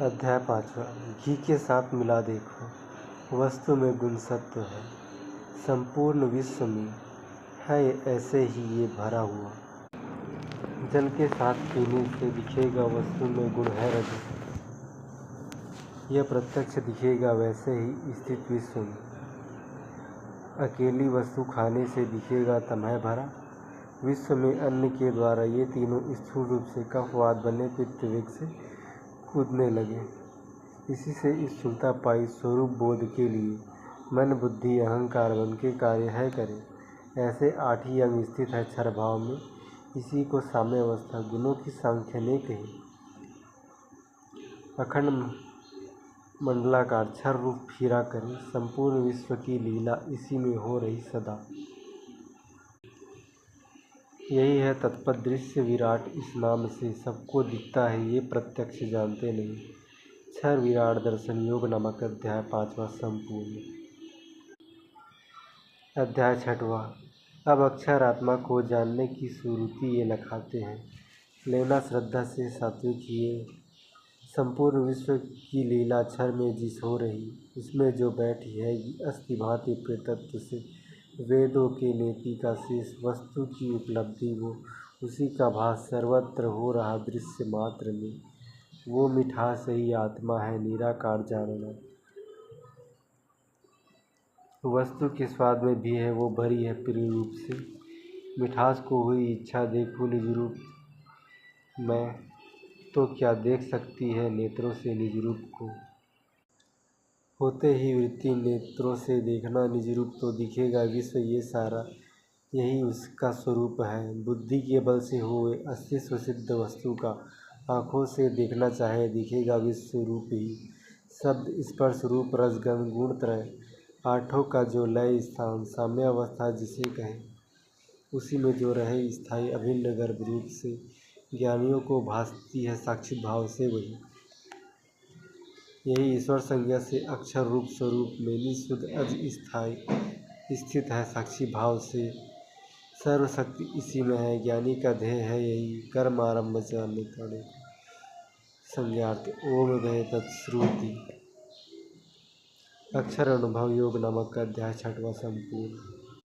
अध्याय 5वां। घी के साथ मिला देखो, वस्तु में गुण सत्व है, संपूर्ण विश्व में है ऐसे ही ये भरा हुआ। जल के साथ पीने से दिखेगा वस्तु में गुण है रज, यह प्रत्यक्ष दिखेगा वैसे ही स्थित विश्व में। अकेली वस्तु खाने से दिखेगा तमह भरा, विश्व में अन्न के द्वारा ये तीनों स्थूल रूप से कफवात बने पित्त वेग से कूदने लगे। इसी से इस स्थूलता पाई स्वरूप बोध के लिए मन बुद्धि अहंकार बन के कार्य है करे। ऐसे 8 ही अंग स्थित है क्षर भाव में, इसी को साम्य अवस्था गुणों की सांख्य ने कही। अखंड मंडलाकार क्षर रूप फिरा करे, संपूर्ण विश्व की लीला इसी में हो रही सदा। यही है तत्पद दृश्य विराट, इस नाम से सबको दिखता है ये प्रत्यक्ष जानते नहीं। क्षर विराट दर्शन योग नामक अध्याय 5वां संपूर्ण। अध्याय 6वां। अब अक्षर आत्मा को जानने की सुरुचि ये लखाते हैं, लेना श्रद्धा से सात्विक ये। संपूर्ण विश्व की लीला अक्षर में जिस हो रही, इसमें जो बैठी है अस्थि भांति प्रेतत्व से वेदों के नेति का शेष वस्तु की उपलब्धि, वो उसी का भास सर्वत्र हो रहा दृश्य मात्र में। वो मिठास ही आत्मा है निराकार जानना, वस्तु के स्वाद में भी है वो भरी है प्रिय रूप से। मिठास को हुई इच्छा देखूं निज रूप, मैं तो क्या देख सकती है नेत्रों से निज रूप को। होते ही वृत्ति नेत्रों से देखना निज रूप, तो दिखेगा विश्व ये सारा, यही उसका स्वरूप है। बुद्धि के बल से हुए अस्तित्व सिद्ध वस्तु का आँखों से देखना चाहे, दिखेगा विश्व रूप ही। शब्द स्पर्श रूप रसगंध गुण त्रय आठों का जो लय स्थान साम्य अवस्था जिसे कहें, उसी में जो रहे स्थायी अभिन्न गर्भ रूप से ज्ञानियों को भासती है साक्षी भाव से वही। यही ईश्वर संज्ञा से अक्षर रूप स्वरूप में निःशुद्ध अज स्थायी स्थित है साक्षी भाव से। सर्वशक्ति इसी में है, ज्ञानी का ध्येय है यही। कर्म आरंभ नितणे संज्ञार्थ ओम गए तत्श्रुति। अक्षर अनुभव योग नामक अध्याय 6वां संपूर्ण।